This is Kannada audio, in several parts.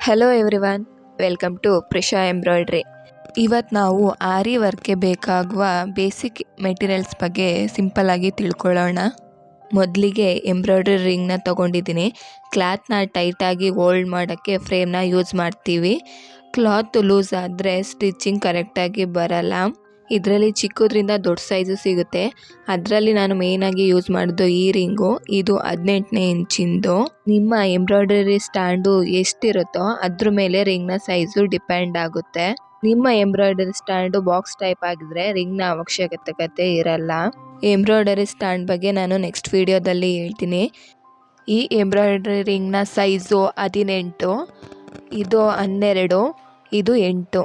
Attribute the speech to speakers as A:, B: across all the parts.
A: Hello everyone, welcome to Prisha embroidery. ಇವತ್ತು ನಾವು ಆರಿ ವರ್ಕ್ಗೆ ಬೇಕಾಗುವ ಬೇಸಿಕ್ ಮೆಟೀರಿಯಲ್ಸ್ ಬಗ್ಗೆ ಸಿಂಪಲ್ಲಾಗಿ ತಿಳ್ಕೊಳ್ಳೋಣ. ಮೊದಲಿಗೆ ಎಂಬ್ರಾಯ್ಡ್ರಿ ರಿಂಗ್ನ ತೊಗೊಂಡಿದ್ದೀನಿ. ಕ್ಲಾತ್ನ ಟೈಟಾಗಿ ಹೋಲ್ಡ್ ಮಾಡೋಕ್ಕೆ ಫ್ರೇಮ್ನ ಯೂಸ್ ಮಾಡ್ತೀವಿ. ಕ್ಲಾತ್ ಲೂಸ್ ಆದರೆ ಸ್ಟಿಚಿಂಗ್ ಕರೆಕ್ಟಾಗಿ ಬರಲ್ಲ. ಇದರಲ್ಲಿ ಚಿಕ್ಕದ್ರಿಂದ ದೊಡ್ಡ ಸೈಜು ಸಿಗುತ್ತೆ. ಅದರಲ್ಲಿ ನಾನು ಮೇಯ್ನಾಗಿ ಯೂಸ್ ಮಾಡೋದು ಈ ರಿಂಗು. ಇದು 18ನೇ ಇಂಚಿಂದು. ನಿಮ್ಮ ಎಂಬ್ರಾಯ್ಡರಿ ಸ್ಟ್ಯಾಂಡು ಎಷ್ಟಿರುತ್ತೋ ಅದ್ರ ಮೇಲೆ ರಿಂಗ್ನ ಸೈಜು ಡಿಪೆಂಡ್ ಆಗುತ್ತೆ. ನಿಮ್ಮ ಎಂಬ್ರಾಯ್ಡರಿ ಸ್ಟ್ಯಾಂಡು ಬಾಕ್ಸ್ ಟೈಪ್ ಆಗಿದ್ರೆ ರಿಂಗ್ನ ಅವಶ್ಯಕತೆ ಇರಲ್ಲ. ಎಂಬ್ರಾಯ್ಡರಿ ಸ್ಟ್ಯಾಂಡ್ ಬಗ್ಗೆ ನಾನು ನೆಕ್ಸ್ಟ್ ವಿಡಿಯೋದಲ್ಲಿ ಹೇಳ್ತೀನಿ. ಈ ಎಂಬ್ರಾಯ್ಡರಿ ರಿಂಗ್ನ ಸೈಜು 18, ಇದು 12, ಇದು 8.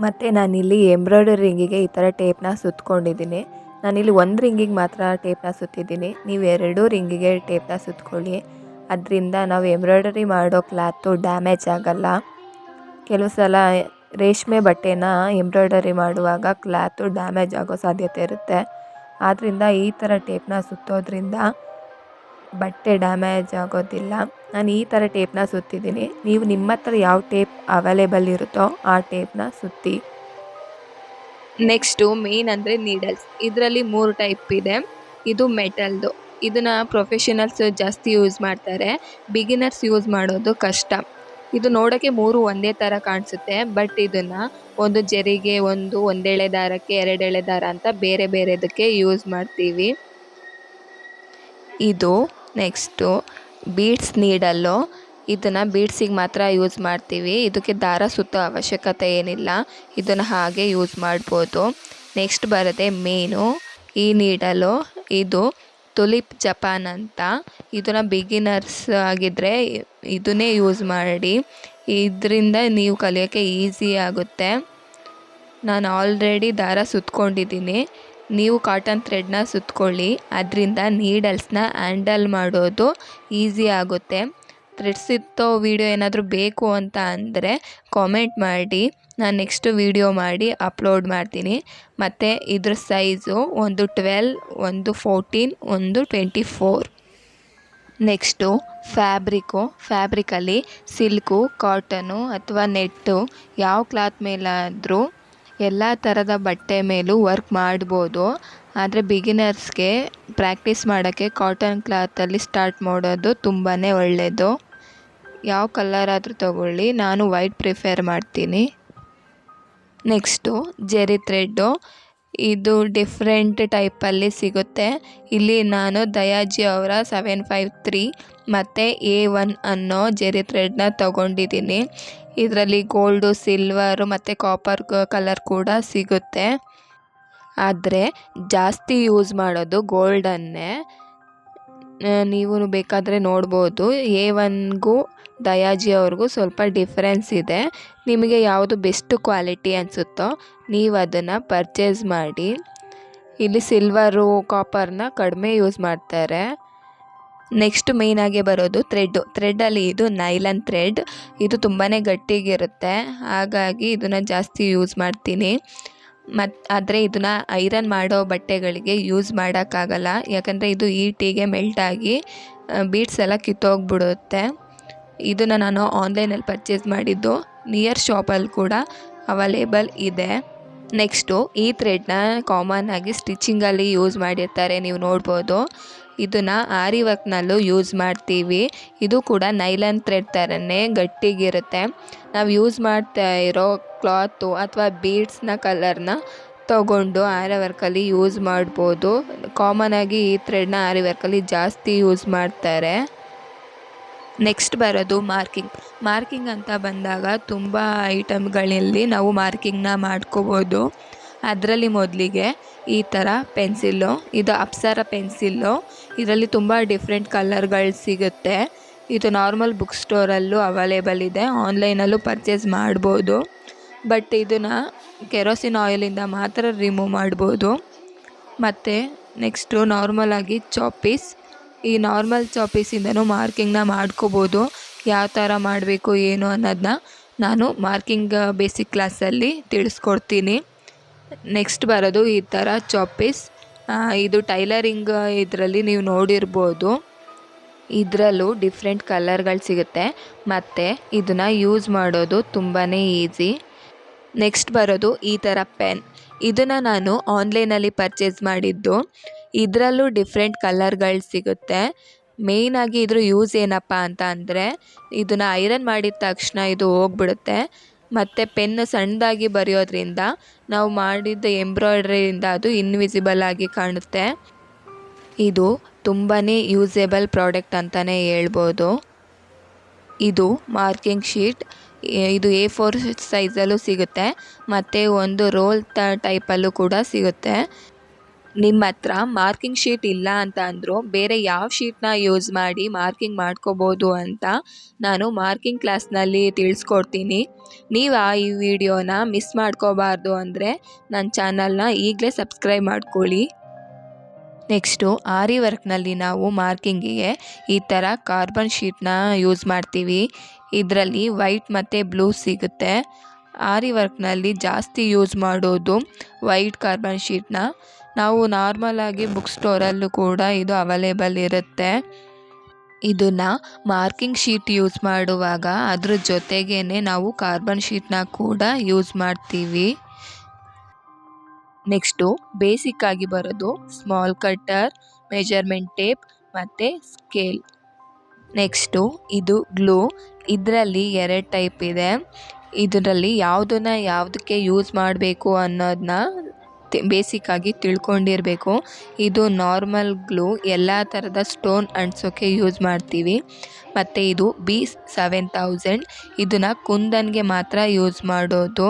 A: ಮತ್ತು ನಾನಿಲ್ಲಿ ಎಂಬ್ರಾಯ್ಡರಿ ರಿಂಗಿಗೆ ಈ ಥರ ಟೇಪ್ನ ಸುತ್ಕೊಂಡಿದ್ದೀನಿ. ನಾನಿಲ್ಲಿ ಒಂದು ರಿಂಗಿಗೆ ಮಾತ್ರ ಟೇಪ್ನ ಸುತ್ತಿದ್ದೀನಿ. ನೀವು 2 ರಿಂಗಿಗೆ ಟೇಪ್ನ ಸುತ್ಕೊಳ್ಳಿ. ಅದರಿಂದ ನಾವು ಎಂಬ್ರಾಯ್ಡರಿ ಮಾಡೋ ಕ್ಲಾತು ಡ್ಯಾಮೇಜ್ ಆಗಲ್ಲ. ಕೆಲವು ಸಲ ರೇಷ್ಮೆ ಬಟ್ಟೆನ ಎಂಬ್ರಾಯ್ಡರಿ ಮಾಡುವಾಗ ಕ್ಲಾತು ಡ್ಯಾಮೇಜ್ ಆಗೋ ಸಾಧ್ಯತೆ ಇರುತ್ತೆ. ಆದ್ದರಿಂದ ಈ ಥರ ಟೇಪ್ನ ಸುತ್ತೋದ್ರಿಂದ ಬಟ್ಟೆ ಡ್ಯಾಮೇಜ್ ಆಗೋದಿಲ್ಲ. ನಾನು ಈ ಥರ ಟೇಪ್ನ ಸುತ್ತಿದ್ದೀನಿ. ನೀವು ನಿಮ್ಮ ಹತ್ರ ಯಾವ ಟೇಪ್ ಅವೈಲೇಬಲ್ ಇರುತ್ತೋ ಆ ಟೇಪ್ನ ಸುತ್ತಿ. ನೆಕ್ಸ್ಟು ಮೇನ್ ಅಂದರೆ ನೀಡಲ್ಸ್. ಇದರಲ್ಲಿ 3 ಟೈಪ್ ಇದೆ. ಇದು ಮೆಟಲ್ದು. ಇದನ್ನು ಪ್ರೊಫೆಷನಲ್ಸ್ ಜಾಸ್ತಿ ಯೂಸ್ ಮಾಡ್ತಾರೆ. ಬಿಗಿನರ್ಸ್ ಯೂಸ್ ಮಾಡೋದು ಕಷ್ಟ. ಇದು ನೋಡೋಕ್ಕೆ 3 ಒಂದೇ ಥರ ಕಾಣಿಸುತ್ತೆ. ಬಟ್ ಇದನ್ನು ಒಂದು ಜರಿಗೆ, ಒಂದೆಳೆ ದಾರಕ್ಕೆ 2 ಎಳೆ ದಾರ ಅಂತ ಬೇರೆ ಬೇರೆದಕ್ಕೆ ಯೂಸ್ ಮಾಡ್ತೀವಿ. ಇದು ನೆಕ್ಸ್ಟು ಬೀಡ್ಸ್ ನೀಡಲ್ಲು. ಇದನ್ನು ಬೀಡ್ಸಿಗೆ ಮಾತ್ರ ಯೂಸ್ ಮಾಡ್ತೀವಿ. ಇದಕ್ಕೆ ದಾರ ಸುತ್ತೋ ಅವಶ್ಯಕತೆ ಏನಿಲ್ಲ. ಇದನ್ನು ಹಾಗೆ ಯೂಸ್ ಮಾಡ್ಬೋದು. ನೆಕ್ಸ್ಟ್ ಬರುತ್ತೆ ಮೇನು ಈ ನೀಡಲು. ಇದು ತುಲಿಪ್ ಜಪಾನ್ ಅಂತ. ಇದನ್ನು ಬಿಗಿನರ್ಸ್ ಆಗಿದ್ದರೆ ಇದನ್ನೇ ಯೂಸ್ ಮಾಡಿ. ಇದರಿಂದ ನೀವು ಕಲಿಯೋಕ್ಕೆ ಈಸಿ ಆಗುತ್ತೆ. ನಾನು ಆಲ್ರೆಡಿ ದಾರ ಸುತ್ಕೊಂಡಿದ್ದೀನಿ. ನೀವು ಕಾಟನ್ ಥ್ರೆಡ್ನ ಸುತ್ಕೊಳ್ಳಿ. ಅದರಿಂದ ನೀಡಲ್ಸ್ನ ಹ್ಯಾಂಡಲ್ ಮಾಡೋದು ಈಸಿ ಆಗುತ್ತೆ. ಥ್ರೆಡ್ ಸುತ್ತೋ ವಿಡಿಯೋ ಏನಾದರೂ ಬೇಕು ಅಂತ ಅಂದರೆ ಕಾಮೆಂಟ್ ಮಾಡಿ. ನಾನು ನೆಕ್ಸ್ಟ್ ವಿಡಿಯೋ ಮಾಡಿ ಅಪ್ಲೋಡ್ ಮಾಡ್ತೀನಿ. ಮತ್ತು ಇದ್ರ ಸೈಜು ಒಂದು 12, ಒಂದು 14, ಒಂದು 24. ನೆಕ್ಸ್ಟು ಫ್ಯಾಬ್ರಿಕಲ್ಲಿ ಸಿಲ್ಕು, ಕಾಟನು ಅಥವಾ ನೆಟ್ಟು ಯಾವ ಕ್ಲಾತ್ ಮೇಲಾದರೂ ಎಲ್ಲ ಥರದ ಬಟ್ಟೆ ಮೇಲೂ ವರ್ಕ್ ಮಾಡ್ಬೋದು. ಆದರೆ ಬಿಗಿನರ್ಸ್ಗೆ ಪ್ರಾಕ್ಟೀಸ್ ಮಾಡೋಕ್ಕೆ ಕಾಟನ್ ಕ್ಲಾತಲ್ಲಿ ಸ್ಟಾರ್ಟ್ ಮಾಡೋದು ತುಂಬಾ ಒಳ್ಳೆಯದು. ಯಾವ ಕಲರ್ ಆದರೂ ತಗೊಳ್ಳಿ, ನಾನು ವೈಟ್ ಪ್ರಿಫರ್ ಮಾಡ್ತೀನಿ. Next Jerry thread. ಇದು ಡಿಫ್ರೆಂಟ್ ಟೈಪಲ್ಲಿ ಸಿಗುತ್ತೆ. ಇಲ್ಲಿ ನಾನು ದಯಾಜಿ ಅವರ 753 ಮತ್ತು A1 ಅನ್ನೋ ಜೆರಿ ಥ್ರೆಡ್ನ ತಗೊಂಡಿದ್ದೀನಿ. ಇದರಲ್ಲಿ ಗೋಲ್ಡು, ಸಿಲ್ವರು ಮತ್ತು ಕಾಪರ್ ಕಲರ್ ಕೂಡ ಸಿಗುತ್ತೆ. ಆದರೆ ಜಾಸ್ತಿ ಯೂಸ್ ಮಾಡೋದು ಗೋಲ್ಡನ್ನೇ. ನೀವು ಬೇಕಾದರೆ ನೋಡ್ಬೋದು. A1ಗೂ ದಯಾಜಿ ಅವ್ರಿಗೂ ಸ್ವಲ್ಪ ಡಿಫ್ರೆನ್ಸ್ ಇದೆ. ನಿಮಗೆ ಯಾವುದು ಬೆಸ್ಟ್ ಕ್ವಾಲಿಟಿ ಅನಿಸುತ್ತೋ ನೀವು ಅದನ್ನು ಪರ್ಚೇಸ್ ಮಾಡಿ. ಇಲ್ಲಿ ಸಿಲ್ವರು, ಕಾಪರ್ನ ಕಡಿಮೆ ಯೂಸ್ ಮಾಡ್ತಾರೆ. ನೆಕ್ಸ್ಟ್ ಮೇಯ್ನಾಗೆ ಬರೋದು ಥ್ರೆಡ್ಡಲ್ಲಿ ಇದು ನೈಲನ್ ಥ್ರೆಡ್. ಇದು ತುಂಬಾ ಗಟ್ಟಿಗಿರುತ್ತೆ. ಹಾಗಾಗಿ ಇದನ್ನು ಜಾಸ್ತಿ ಯೂಸ್ ಮಾಡ್ತೀನಿ. ಆದರೆ ಇದನ್ನು ಐರನ್ ಮಾಡೋ ಬಟ್ಟೆಗಳಿಗೆ ಯೂಸ್ ಮಾಡೋಕ್ಕಾಗಲ್ಲ. ಯಾಕಂದರೆ ಇದು ಹೀಟಿಗೆ ಮೆಲ್ಟಾಗಿ ಬೀಡ್ಸ್ ಎಲ್ಲ ಕಿತ್ತೋಗ್ಬಿಡುತ್ತೆ. ಇದನ್ನು ನಾನು ಆನ್ಲೈನಲ್ಲಿ ಪರ್ಚೇಸ್ ಮಾಡಿದ್ದು. ನಿಯರ್ ಶಾಪಲ್ಲಿ ಕೂಡ ಅವೈಲೇಬಲ್ ಇದೆ. ನೆಕ್ಸ್ಟು ಈ ಥ್ರೆಡ್ನ ಕಾಮನ್ ಆಗಿ ಸ್ಟಿಚಿಂಗಲ್ಲಿ ಯೂಸ್ ಮಾಡಿರ್ತಾರೆ, ನೀವು ನೋಡ್ಬೋದು. ಇದನ್ನು ಆರಿ ವರ್ಕ್ನಲ್ಲೂ ಯೂಸ್ ಮಾಡ್ತೀವಿ. ಇದು ಕೂಡ ನೈಲನ್ ಥ್ರೆಡ್ ಥರನೇ ಗಟ್ಟಿಗಿರುತ್ತೆ. ನಾವು ಯೂಸ್ ಮಾಡ್ತಾ ಇರೋ ಕ್ಲಾತು ಅಥವಾ ಬೀಡ್ಸ್ನ ಕಲರ್ನ ತಗೊಂಡು ಆರಿ ವರ್ಕಲ್ಲಿ ಯೂಸ್ ಮಾಡ್ಬೋದು. ಕಾಮನಾಗಿ ಈ ಥ್ರೆಡ್ನ ಆರಿ ವರ್ಕಲ್ಲಿ ಜಾಸ್ತಿ ಯೂಸ್ ಮಾಡ್ತಾರೆ. ನೆಕ್ಸ್ಟ್ ಬರೋದು ಮಾರ್ಕಿಂಗ್ ಅಂತ ಬಂದಾಗ ತುಂಬ ಐಟಮ್ಗಳಲ್ಲಿ ನಾವು ಮಾರ್ಕಿಂಗ್ನ ಮಾಡ್ಕೋಬೋದು. ಅದರಲ್ಲಿ ಮೊದಲಿಗೆ ಈ ಥರ ಪೆನ್ಸಿಲ್ಲು. ಇದು ಅಪ್ಸರ ಪೆನ್ಸಿಲ್ಲು. ಇದರಲ್ಲಿ ತುಂಬ ಡಿಫ್ರೆಂಟ್ ಕಲರ್ಗಳು ಸಿಗುತ್ತೆ. ಇದು ನಾರ್ಮಲ್ ಬುಕ್ ಸ್ಟೋರಲ್ಲೂ ಅವೈಲೇಬಲ್ ಇದೆ, ಆನ್ಲೈನಲ್ಲೂ ಪರ್ಚೇಸ್ ಮಾಡ್ಬೋದು. ಬಟ್ ಇದನ್ನು ಕೆರೋಸಿನ್ ಆಯಿಲಿಂದ ಮಾತ್ರ ರಿಮೂವ್ ಮಾಡ್ಬೋದು. ಮತ್ತು ನೆಕ್ಸ್ಟು ನಾರ್ಮಲಾಗಿ ಚಾಪೀಸ್. ಈ ನಾರ್ಮಲ್ ಚಾಪೀಸಿಂದನೂ ಮಾರ್ಕಿಂಗ್ನ ಮಾಡ್ಕೋಬೋದು. ಯಾವ ಥರ ಮಾಡಬೇಕು ಏನು ಅನ್ನೋದನ್ನ ನಾನು ಮಾರ್ಕಿಂಗ್ ಬೇಸಿಕ್ ಕ್ಲಾಸಲ್ಲಿ ತಿಳಿಸ್ಕೊಡ್ತೀನಿ. ನೆಕ್ಸ್ಟ್ ಬರೋದು ಈ ಥರ ಚಾಪೀಸ್. ಇದು ಟೈಲರಿಂಗ್ ಇದರಲ್ಲಿ ನೀವು ನೋಡಿರ್ಬೋದು. ಇದರಲ್ಲೂ ಡಿಫ್ರೆಂಟ್ ಕಲರ್ಗಳು ಸಿಗುತ್ತೆ ಮತ್ತು ಇದನ್ನು ಯೂಸ್ ಮಾಡೋದು ತುಂಬಾ ಈಸಿ. ನೆಕ್ಸ್ಟ್ ಬರೋದು ಈ ಥರ ಪೆನ್. ಇದನ್ನು ನಾನು ಆನ್ಲೈನಲ್ಲಿ ಪರ್ಚೇಸ್ ಮಾಡಿದ್ದು. ಇದರಲ್ಲೂ ಡಿಫ್ರೆಂಟ್ ಕಲರ್ಗಳು ಸಿಗುತ್ತೆ. ಮೇಯ್ನಾಗಿ ಇದ್ರ ಯೂಸ್ ಏನಪ್ಪ ಅಂತ ಅಂದರೆ ಇದನ್ನು ಐರನ್ ಮಾಡಿದ ತಕ್ಷಣ ಇದು ಹೋಗ್ಬಿಡುತ್ತೆ. ಮತ್ತು ಪೆನ್ನು ಸಣ್ಣದಾಗಿ ಬರೆಯೋದ್ರಿಂದ ನಾವು ಮಾಡಿದ್ದ ಎಂಬ್ರಾಯ್ಡ್ರಿಯಿಂದ ಅದು ಇನ್ವಿಸಿಬಲ್ ಆಗಿ ಕಾಣುತ್ತೆ. ಇದು ತುಂಬಾ ಯೂಸೇಬಲ್ ಪ್ರಾಡಕ್ಟ್ ಅಂತಲೇ ಹೇಳ್ಬೋದು. ಇದು ಮಾರ್ಕಿಂಗ್ ಶೀಟ್. ಇದು A4 ಸೈಜಲ್ಲೂ ಸಿಗುತ್ತೆ ಮತ್ತು ಒಂದು ರೋಲ್ ಟೈಪಲ್ಲೂ ಕೂಡ ಸಿಗುತ್ತೆ. ನಿಮ್ಮ ಹತ್ರ ಮಾರ್ಕಿಂಗ್ ಶೀಟ್ ಇಲ್ಲ ಅಂತ ಅಂದರೂ ಬೇರೆ ಯಾವ ಶೀಟ್ನ ಯೂಸ್ ಮಾಡಿ ಮಾರ್ಕಿಂಗ್ ಮಾಡ್ಕೋಬೋದು ಅಂತ ನಾನು ಮಾರ್ಕಿಂಗ್ ಕ್ಲಾಸ್ನಲ್ಲಿ ತಿಳಿಸ್ಕೊಡ್ತೀನಿ. ನೀವು ಈ ವಿಡಿಯೋನ ಮಿಸ್ ಮಾಡ್ಕೋಬಾರ್ದು ಅಂದರೆ ನನ್ನ ಚಾನಲ್ನ ಈಗಲೇ ಸಬ್ಸ್ಕ್ರೈಬ್ ಮಾಡ್ಕೊಳ್ಳಿ. ನೆಕ್ಸ್ಟು ಆರಿ ವರ್ಕ್ನಲ್ಲಿ ನಾವು ಮಾರ್ಕಿಂಗಿಗೆ ಈ ಥರ ಕಾರ್ಬನ್ ಶೀಟ್ನ ಯೂಸ್ ಮಾಡ್ತೀವಿ. ಇದರಲ್ಲಿ ವೈಟ್ ಮತ್ತು ಬ್ಲೂ ಸಿಗುತ್ತೆ. ಆರಿ ವರ್ಕ್ನಲ್ಲಿ ಜಾಸ್ತಿ ಯೂಸ್ ಮಾಡೋದು ವೈಟ್ ಕಾರ್ಬನ್ ಶೀಟ್ನ. ನಾವು ನಾರ್ಮಲಾಗಿ ಬುಕ್ ಸ್ಟೋರಲ್ಲೂ ಕೂಡ ಇದು ಅವೈಲೇಬಲ್ ಇರುತ್ತೆ. ಇದನ್ನು ಮಾರ್ಕಿಂಗ್ ಶೀಟ್ ಯೂಸ್ ಮಾಡುವಾಗ ಅದ್ರ ಜೊತೆಗೇ ನಾವು ಕಾರ್ಬನ್ ಶೀಟ್ನ ಕೂಡ ಯೂಸ್ ಮಾಡ್ತೀವಿ. ನೆಕ್ಸ್ಟು ಬೇಸಿಕ್ಕಾಗಿ ಬರೋದು ಸ್ಮಾಲ್ ಕಟ್ಟರ್, ಮೆಜರ್ಮೆಂಟ್ ಟೇಪ್ ಮತ್ತು ಸ್ಕೇಲ್. ನೆಕ್ಸ್ಟು ಇದು ಗ್ಲೂ. ಇದರಲ್ಲಿ 2 ಟೈಪ್ ಇದೆ. ಇದರಲ್ಲಿ ಯಾವುದಕ್ಕೆ ಯೂಸ್ ಮಾಡಬೇಕು ಅನ್ನೋದನ್ನ ಬೇಸಿಕ್ಕಾಗಿ ತಿಳ್ಕೊಂಡಿರಬೇಕು. ಇದು ನಾರ್ಮಲ್ ಗ್ಲೂ, ಎಲ್ಲ ಥರದ ಸ್ಟೋನ್ ಅಂಟಿಸೋಕ್ಕೆ ಯೂಸ್ ಮಾಡ್ತೀವಿ. ಮತ್ತು ಇದು B7000. ಇದನ್ನು ಕುಂದನ್ಗೆ ಮಾತ್ರ ಯೂಸ್ ಮಾಡೋದು.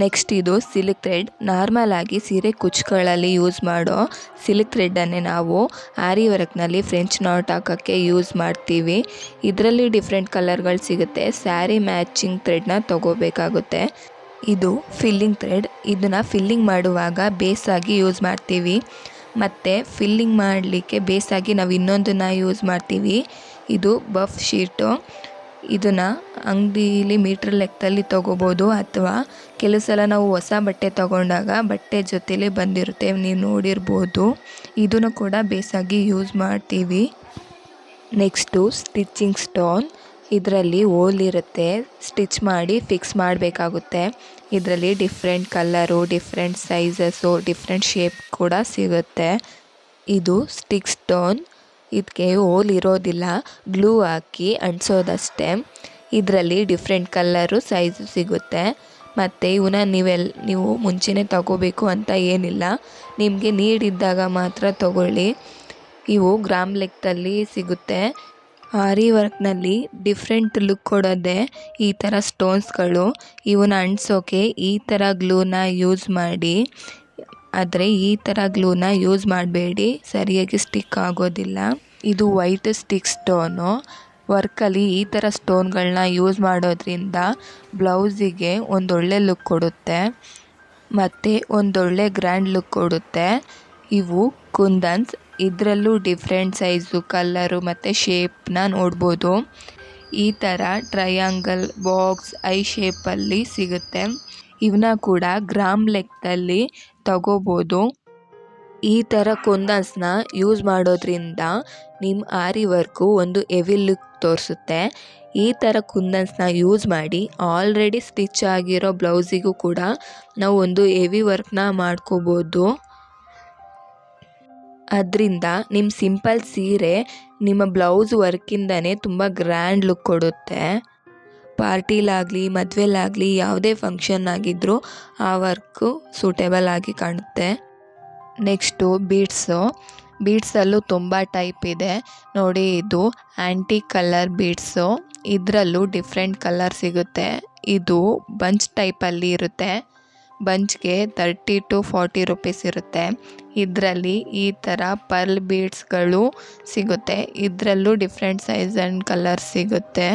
A: ನೆಕ್ಸ್ಟ್ ಇದು ಸಿಲ್ಕ್ ಥ್ರೆಡ್. ನಾರ್ಮಲಾಗಿ ಸೀರೆ ಕುಚ್ಚುಗಳಲ್ಲಿ ಯೂಸ್ ಮಾಡೋ ಸಿಲ್ಕ್ ಥ್ರೆಡ್ಡನ್ನೇ ನಾವು ಆರಿ ವರ್ಕ್ನಲ್ಲಿ ಫ್ರೆಂಚ್ ನಾಟ್ ಹಾಕೋಕ್ಕೆ ಯೂಸ್ ಮಾಡ್ತೀವಿ. ಇದರಲ್ಲಿ ಡಿಫ್ರೆಂಟ್ ಕಲರ್ಗಳು ಸಿಗುತ್ತೆ. ಸ್ಯಾರಿ ಮ್ಯಾಚಿಂಗ್ ಥ್ರೆಡ್ನ ತೊಗೋಬೇಕಾಗುತ್ತೆ. ಇದು ಫಿಲ್ಲಿಂಗ್ ಥ್ರೆಡ್. ಇದನ್ನು ಫಿಲ್ಲಿಂಗ್ ಮಾಡುವಾಗ ಬೇಸಾಗಿ ಯೂಸ್ ಮಾಡ್ತೀವಿ. ಮತ್ತು ಫಿಲ್ಲಿಂಗ್ ಮಾಡಲಿಕ್ಕೆ ಬೇಸಾಗಿ ನಾವು ಇನ್ನೊಂದನ್ನು ಯೂಸ್ ಮಾಡ್ತೀವಿ. ಇದು ಬಫ್ ಶೀಟು. ಇದನ್ನು ಅಂಗಡೀಲಿ ಮೀಟ್ರ್ ಲೆಕ್ಕದಲ್ಲಿ ತೊಗೋಬೋದು, ಅಥವಾ ಕೆಲವು ಸಲ ನಾವು ಹೊಸ ಬಟ್ಟೆ ತೊಗೊಂಡಾಗ ಬಟ್ಟೆ ಜೊತೆಲೇ ಬಂದಿರುತ್ತೆ, ನೀವು ನೋಡಿರ್ಬೋದು. ಇದನ್ನು ಕೂಡ ಬೇಸಾಗಿ ಯೂಸ್ ಮಾಡ್ತೀವಿ. Next stitching stone. ಇದರಲ್ಲಿ ಹೋಲ್ ಇರುತ್ತೆ, ಸ್ಟಿಚ್ ಮಾಡಿ ಫಿಕ್ಸ್ ಮಾಡಬೇಕಾಗುತ್ತೆ. ಇದರಲ್ಲಿ different colour, different sizes, different shape ಕೂಡ ಸಿಗುತ್ತೆ. ಇದು ಸ್ಟಿಕ್ ಸ್ಟೋನ್. ಇದಕ್ಕೆ ಹೋಲ್ ಇರೋದಿಲ್ಲ, ಗ್ಲೂ ಹಾಕಿ ಅಂಟಿಸೋದಷ್ಟೇ. ಇದರಲ್ಲಿ ಡಿಫ್ರೆಂಟ್ ಕಲ್ಲರು, ಸೈಜು ಸಿಗುತ್ತೆ. ಮತ್ತು ಇವನ್ನ ನೀವು ಮುಂಚೆನೇ ತಗೋಬೇಕು ಅಂತ ಏನಿಲ್ಲ, ನಿಮಗೆ ನೀಡಿದ್ದಾಗ ಮಾತ್ರ ತಗೊಳ್ಳಿ. ಇವು ಗ್ರಾಮ್ ಲೆಕ್ಕದಲ್ಲಿ ಸಿಗುತ್ತೆ. ಆರಿ ವರ್ಕ್ನಲ್ಲಿ ಡಿಫ್ರೆಂಟ್ ಲುಕ್ ಕೊಡೋದೇ ಈ ಥರ ಸ್ಟೋನ್ಸ್ಗಳು. ಇವನ್ನ ಅಂಟಿಸೋಕೆ ಈ ಥರ ಗ್ಲೂನ ಯೂಸ್ ಮಾಡಿ. ಆದರೆ ಈ ಥರ ಗ್ಲೂನ ಯೂಸ್ ಮಾಡಬೇಡಿ, ಸರಿಯಾಗಿ ಸ್ಟಿಕ್ ಆಗೋದಿಲ್ಲ. ಇದು ವೈಟ್ ಸ್ಟಿಕ್ ಸ್ಟೋನು. ವರ್ಕಲ್ಲಿ ಈ ಥರ ಸ್ಟೋನ್ಗಳನ್ನ ಯೂಸ್ ಮಾಡೋದ್ರಿಂದ ಬ್ಲೌಸಿಗೆ ಒಂದೊಳ್ಳೆ ಲುಕ್ ಕೊಡುತ್ತೆ ಮತ್ತು ಒಂದೊಳ್ಳೆ ಗ್ರ್ಯಾಂಡ್ ಲುಕ್ ಕೊಡುತ್ತೆ. ಇವು ಕುಂದನ್ಸ್. ಇದರಲ್ಲೂ ಡಿಫ್ರೆಂಟ್ ಸೈಜು, ಕಲ್ಲರು ಮತ್ತು ಶೇಪ್ನ ನೋಡ್ಬೋದು. ಈ ಥರ ಟ್ರಯಾಂಗಲ್, ಬಾಕ್ಸ್, ಐ ಶೇಪಲ್ಲಿ ಸಿಗುತ್ತೆ. ಇವನ್ನ ಕೂಡ ಗ್ರಾಮ್ ಲೆಕ್ಕದಲ್ಲಿ ತಗೋಬೋದು. ಈ ಥರ ಕುಂದನ್ಸ್ನ ಯೂಸ್ ಮಾಡೋದ್ರಿಂದ ನಿಮ್ಮ ಆರಿ ವರ್ಕು ಒಂದು ಹೆವಿ ಲುಕ್ ತೋರಿಸುತ್ತೆ. ಈ ಥರ ಕುಂದನ್ಸ್ನ ಯೂಸ್ ಮಾಡಿ ಆಲ್ರೆಡಿ ಸ್ಟಿಚ್ ಆಗಿರೋ ಬ್ಲೌಸಿಗೂ ಕೂಡ ನಾವು ಒಂದು ಹೆವಿ ವರ್ಕ್ನ ಮಾಡ್ಕೋಬೋದು. ಅದರಿಂದ ನಿಮ್ಮ ಸಿಂಪಲ್ ಸೀರೆ ನಿಮ್ಮ ಬ್ಲೌಸ್ ವರ್ಕಿಂದನೇ ತುಂಬ ಗ್ರ್ಯಾಂಡ್ ಲುಕ್ ಕೊಡುತ್ತೆ. ಪಾರ್ಟಿಲಾಗಲಿ, ಮದುವೆಲಾಗಲಿ, ಯಾವುದೇ ಫಂಕ್ಷನ್ ಆಗಿದ್ದರೂ ಆ ವರ್ಕು ಸೂಟೇಬಲ್ ಆಗಿ ಕಾಣುತ್ತೆ. Next beads. ಬೀಡ್ಸಲ್ಲೂ ತುಂಬ ಟೈಪ್ ಇದೆ ನೋಡಿ. ಇದು ಆ್ಯಂಟಿಕ್ ಕಲರ್ ಬೀಡ್ಸು. ಇದರಲ್ಲೂ ಡಿಫ್ರೆಂಟ್ ಕಲರ್ ಸಿಗುತ್ತೆ. ಇದು ಬಂಚ್ ಟೈಪಲ್ಲಿ ಇರುತ್ತೆ. ಬಂಚ್ಗೆ 30 to 40 ರುಪೀಸ್ ಇರುತ್ತೆ. ಇದರಲ್ಲಿ ಈ ಥರ ಪರ್ಲ್ ಬೀಡ್ಸ್ಗಳು ಸಿಗುತ್ತೆ. ಇದರಲ್ಲೂ ಡಿಫ್ರೆಂಟ್ ಸೈಜ್ ಆ್ಯಂಡ್ ಕಲರ್ ಸಿಗುತ್ತೆ.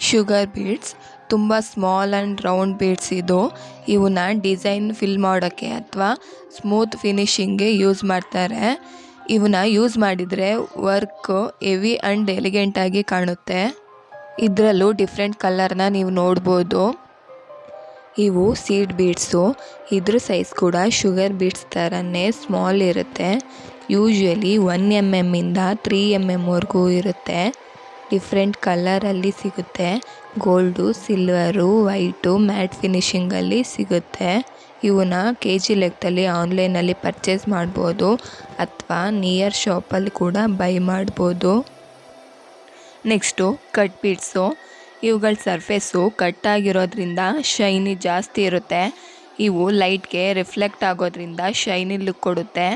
A: ಶುಗರ್ ಬೀಡ್ಸ್ ತುಂಬ ಸ್ಮಾಲ್ ಆ್ಯಂಡ್ ರೌಂಡ್ ಬೀಡ್ಸ್ ಇದು. ಇವನ್ನ ಡಿಸೈನ್ ಫಿಲ್ ಮಾಡೋಕ್ಕೆ ಅಥವಾ ಸ್ಮೂತ್ ಫಿನಿಶಿಂಗ್ಗೆ ಯೂಸ್ ಮಾಡ್ತಾರೆ. ಇವನ್ನ ಯೂಸ್ ಮಾಡಿದರೆ ವರ್ಕ್ ಹೆವಿ ಆ್ಯಂಡ್ ಎಲಿಗೆಂಟಾಗಿ ಕಾಣುತ್ತೆ. ಇದರಲ್ಲೂ ಡಿಫ್ರೆಂಟ್ ಕಲರ್ನ ನೀವು ನೋಡ್ಬೋದು. ಇವು ಸೀಡ್ ಬೀಡ್ಸು. ಇದ್ರ ಸೈಜ್ ಕೂಡ ಶುಗರ್ ಬೀಡ್ಸ್ ಥರನೇ ಸ್ಮಾಲ್ ಇರುತ್ತೆ. ಯೂಶ್ವಲಿ 1 mm ಇಂದ 3 mm ವರೆಗೂ ಇರುತ್ತೆ. ಡಿಫ್ರೆಂಟ್ ಕಲರಲ್ಲಿ ಸಿಗುತ್ತೆ. ಗೋಲ್ಡು, ಸಿಲ್ವರು, ವೈಟು, ಮ್ಯಾಟ್ ಫಿನಿಷಿಂಗಲ್ಲಿ ಸಿಗುತ್ತೆ. ಇವನ್ನ kg ಲೆಕ್ಕದಲ್ಲಿ ಆನ್ಲೈನಲ್ಲಿ ಪರ್ಚೇಸ್ ಮಾಡ್ಬೋದು ಅಥವಾ ನಿಯರ್ ಶಾಪಲ್ಲಿ ಕೂಡ ಬೈ ಮಾಡ್ಬೋದು. Next cut beads. ಇವುಗಳ ಸರ್ಫೇಸು ಕಟ್ಟಾಗಿರೋದ್ರಿಂದ ಶೈನಿ ಜಾಸ್ತಿ ಇರುತ್ತೆ. ಇವು ಲೈಟ್ಗೆ ರಿಫ್ಲೆಕ್ಟ್ ಆಗೋದ್ರಿಂದ ಶೈನಿ ಲುಕ್ ಕೊಡುತ್ತೆ.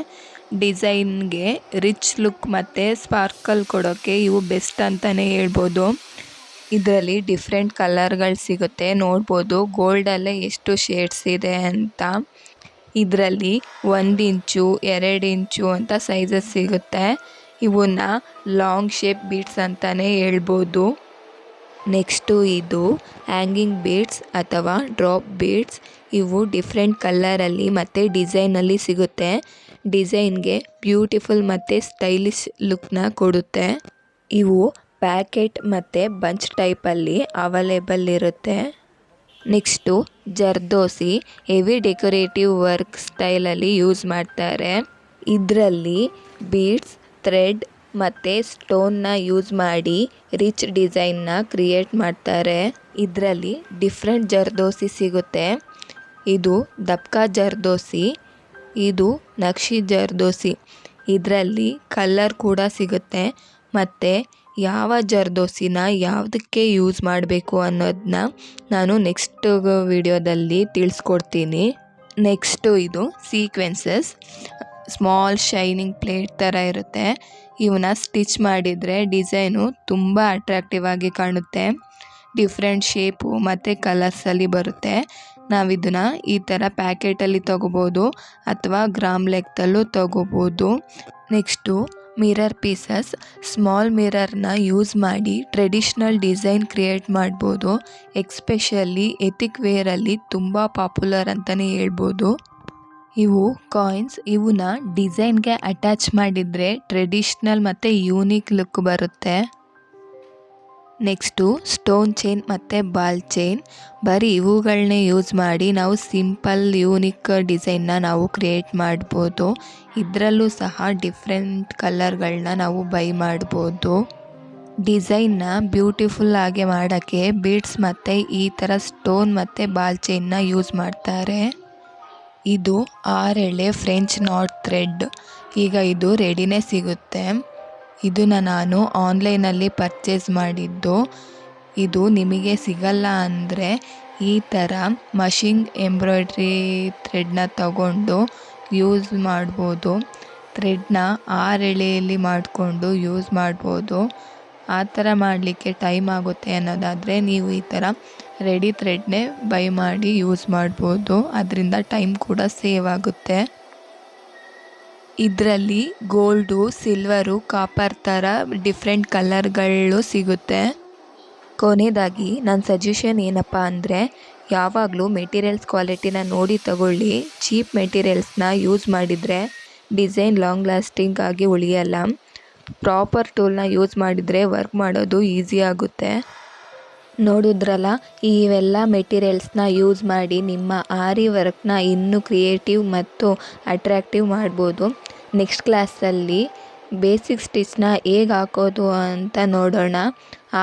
A: ಡಿಸೈನ್ಗೆ ರಿಚ್ ಲುಕ್ ಮತ್ತು ಸ್ಪಾರ್ಕಲ್ ಕೊಡೋಕ್ಕೆ ಇವು ಬೆಸ್ಟ್ ಅಂತಲೇ ಹೇಳ್ಬೋದು. ಇದರಲ್ಲಿ ಡಿಫ್ರೆಂಟ್ ಕಲರ್ಗಳು ಸಿಗುತ್ತೆ. ನೋಡ್ಬೋದು ಗೋಲ್ಡಲ್ಲೇ ಎಷ್ಟು ಶೇಡ್ಸ್ ಇದೆ ಅಂತ. ಇದರಲ್ಲಿ 1 ಇಂಚು 2 ಇಂಚು ಅಂತ ಸೈಜಸ್ ಸಿಗುತ್ತೆ. ಇವನ್ನ ಲಾಂಗ್ ಶೇಪ್ ಬೀಡ್ಸ್ ಅಂತಲೇ ಹೇಳ್ಬೋದು. ನೆಕ್ಸ್ಟು ಇದು ಹ್ಯಾಂಗಿಂಗ್ ಬೀಡ್ಸ್ ಅಥವಾ ಡ್ರಾಪ್ ಬೀಡ್ಸ್. ಇವು ಡಿಫ್ರೆಂಟ್ ಕಲರಲ್ಲಿ ಮತ್ತು ಡಿಸೈನಲ್ಲಿ ಸಿಗುತ್ತೆ. ಡಿಸೈನ್ಗೆ ಬ್ಯೂಟಿಫುಲ್ ಮತ್ತು ಸ್ಟೈಲಿಶ್ ಲುಕ್ನ ಕೊಡುತ್ತೆ. ಇವು ಪ್ಯಾಕೆಟ್ ಮತ್ತು ಬಂಚ್ ಟೈಪಲ್ಲಿ ಅವೈಲೇಬಲ್ ಇರುತ್ತೆ. Next zardozi. Heavy decorative work ಸ್ಟೈಲಲ್ಲಿ ಯೂಸ್ ಮಾಡ್ತಾರೆ. ಇದರಲ್ಲಿ ಬೀಡ್ಸ್, ಥ್ರೆಡ್ ಮತ್ತು ಸ್ಟೋನ್ನ ಯೂಸ್ ಮಾಡಿ ರಿಚ್ ಡಿಸೈನ್ನ ಕ್ರಿಯೇಟ್ ಮಾಡ್ತಾರೆ. ಇದರಲ್ಲಿ ಡಿಫ್ರೆಂಟ್ ಜರ್ದೋಸಿ ಸಿಗುತ್ತೆ. ಇದು ದಬ್ಕಾ ಜರ್ದೋಸಿ, ಇದು ನಕ್ಷಿ ಜರ್ದೋಸಿ. ಇದರಲ್ಲಿ ಕಲರ್ ಕೂಡ ಸಿಗುತ್ತೆ ಮತ್ತು ಯಾವ ಜರ್ದೋಸಿನ ಯಾವುದಕ್ಕೆ ಯೂಸ್ ಮಾಡಬೇಕು ಅನ್ನೋದನ್ನ ನಾನು ನೆಕ್ಸ್ಟ್ ವಿಡಿಯೋದಲ್ಲಿ ತಿಳಿಸ್ಕೊಡ್ತೀನಿ. ನೆಕ್ಸ್ಟು ಇದು ಸೀಕ್ವೆನ್ಸಸ್. ಸ್ಮಾಲ್ ಶೈನಿಂಗ್ ಪ್ಲೇಟ್ ಥರ ಇರುತ್ತೆ. ಇವನ್ನ ಸ್ಟಿಚ್ ಮಾಡಿದರೆ ಡಿಸೈನು ತುಂಬ ಅಟ್ರಾಕ್ಟಿವ್ ಆಗಿ ಕಾಣುತ್ತೆ. ಡಿಫ್ರೆಂಟ್ ಶೇಪು ಮತ್ತು ಕಲರ್ಸಲ್ಲಿ ಬರುತ್ತೆ. ನಾವಿದನ್ನು ಈ ಥರ ಪ್ಯಾಕೆಟಲ್ಲಿ ತೊಗೋಬೋದು ಅಥವಾ ಗ್ರಾಮ್ ಲೆಕ್ಕದಲ್ಲೂ ತೊಗೋಬೋದು. Next mirror pieces. ಸ್ಮಾಲ್ ಮಿರರ್ನ ಯೂಸ್ ಮಾಡಿ ಟ್ರೆಡಿಷ್ನಲ್ ಡಿಸೈನ್ ಕ್ರಿಯೇಟ್ ಮಾಡ್ಬೋದು. ಎಕ್ಸ್ಪೆಷಲಿ ಎಥಿಕ್ ವೇರಲ್ಲಿ ತುಂಬ ಪಾಪ್ಯುಲರ್ ಅಂತಲೇ ಹೇಳ್ಬೋದು. ಇವು ಕಾಯಿನ್ಸ್. ಇವನ್ನ ಡಿಸೈನ್ಗೆ ಅಟ್ಯಾಚ್ ಮಾಡಿದರೆ ಟ್ರೆಡಿಷ್ನಲ್ ಮತ್ತು ಯೂನಿಕ್ ಲುಕ್ ಬರುತ್ತೆ. ನೆಕ್ಸ್ಟು ಸ್ಟೋನ್ ಚೈನ್ ಮತ್ತು ಬಾಲ್ ಚೈನ್. ಬರೀ ಇವುಗಳನ್ನೇ ಯೂಸ್ ಮಾಡಿ ನಾವು ಸಿಂಪಲ್ ಯೂನಿಕ್ ಡಿಸೈನ್ನ ನಾವು ಕ್ರಿಯೇಟ್ ಮಾಡ್ಬೋದು. ಇದರಲ್ಲೂ ಸಹ ಡಿಫ್ರೆಂಟ್ ಕಲರ್ಗಳನ್ನ ನಾವು ಬೈ ಮಾಡ್ಬೋದು. ಡಿಸೈನ್ನ ಬ್ಯೂಟಿಫುಲ್ ಆಗಿ ಮಾಡೋಕ್ಕೆ ಬೀಡ್ಸ್ ಮತ್ತು ಈ ಥರ ಸ್ಟೋನ್ ಮತ್ತು ಬಾಲ್ ಚೈನ್ನ ಯೂಸ್ ಮಾಡ್ತಾರೆ. ಇದು 6 ಎಳೆ ಫ್ರೆಂಚ್ ನಾಟ್ ಥ್ರೆಡ್. ಈಗ ಇದು ರೆಡಿನೇ ಸಿಗುತ್ತೆ. ಇದನ್ನು ನಾನು ಆನ್ಲೈನಲ್ಲಿ ಪರ್ಚೇಸ್ ಮಾಡಿದ್ದು. ಇದು ನಿಮಗೆ ಸಿಗಲ್ಲ ಅಂದರೆ ಈ ಥರ ಮಷಿನ್ ಎಂಬ್ರಾಯ್ಡ್ರಿ ಥ್ರೆಡ್ನ ತಗೊಂಡು ಯೂಸ್ ಮಾಡ್ಬೋದು. ಥ್ರೆಡ್ನ 6 ಎಳೆಯಲ್ಲಿ ಮಾಡಿಕೊಂಡು ಯೂಸ್ ಮಾಡ್ಬೋದು. ಆ ಥರ ಮಾಡಲಿಕ್ಕೆ ಟೈಮ್ ಆಗುತ್ತೆ ಅನ್ನೋದಾದರೆ ನೀವು ಈ ಥರ ರೆಡಿ ಥ್ರೆಡ್ನೇ ಬೈ ಮಾಡಿ ಯೂಸ್ ಮಾಡ್ಬೋದು. ಅದರಿಂದ ಟೈಮ್ ಕೂಡ ಸೇವ್ ಆಗುತ್ತೆ. ಇದರಲ್ಲಿ ಗೋಲ್ಡು, ಸಿಲ್ವರು, ಕಾಪರ್ ಥರ ಡಿಫ್ರೆಂಟ್ ಕಲರ್ಗಳು ಸಿಗುತ್ತೆ. ಕೊನೆಯದಾಗಿ ನನ್ನ ಸಜೆಷನ್ ಏನಪ್ಪ ಅಂದರೆ ಯಾವಾಗಲೂ ಮೆಟೀರಿಯಲ್ಸ್ ಕ್ವಾಲಿಟಿನ ನೋಡಿ ತಗೊಳ್ಳಿ. ಚೀಪ್ ಮೆಟೀರಿಯಲ್ಸ್ನ ಯೂಸ್ ಮಾಡಿದರೆ ಡಿಸೈನ್ ಲಾಂಗ್ ಲಾಸ್ಟಿಂಗ್ ಆಗಿ ಉಳಿಯಲ್ಲ. ಪ್ರಾಪರ್ ಟೂಲ್ನ ಯೂಸ್ ಮಾಡಿದರೆ ವರ್ಕ್ ಮಾಡೋದು ಈಸಿ ಆಗುತ್ತೆ. ನೋಡಿದ್ರಲ್ಲ, ಇವೆಲ್ಲ ಮೆಟೀರಿಯಲ್ಸ್ನ ಯೂಸ್ ಮಾಡಿ ನಿಮ್ಮ ಆರಿ ವರ್ಕ್ನ ಇನ್ನೂ ಕ್ರಿಯೇಟಿವ್ ಮತ್ತು ಅಟ್ರ್ಯಾಕ್ಟಿವ್ ಮಾಡ್ಬೋದು. ನೆಕ್ಸ್ಟ್ ಕ್ಲಾಸಲ್ಲಿ ಬೇಸಿಕ್ ಸ್ಟಿಚ್ನ ಹೇಗೆ ಹಾಕೋದು ಅಂತ ನೋಡೋಣ.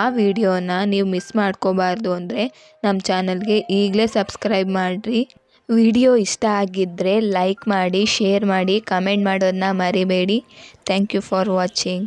A: ಆ ವಿಡಿಯೋನ ನೀವು ಮಿಸ್ ಮಾಡ್ಕೋಬಾರ್ದು ಅಂದರೆ ನಮ್ಮ ಚಾನಲ್ಗೆ ಈಗಲೇ ಸಬ್ಸ್ಕ್ರೈಬ್ ಮಾಡಿರಿ. ವಿಡಿಯೋ ಇಷ್ಟ ಆಗಿದ್ದರೆ ಲೈಕ್ ಮಾಡಿ, ಶೇರ್ ಮಾಡಿ, ಕಮೆಂಟ್ ಮಾಡೋದನ್ನ ಮರಿಬೇಡಿ. Thank you for watching.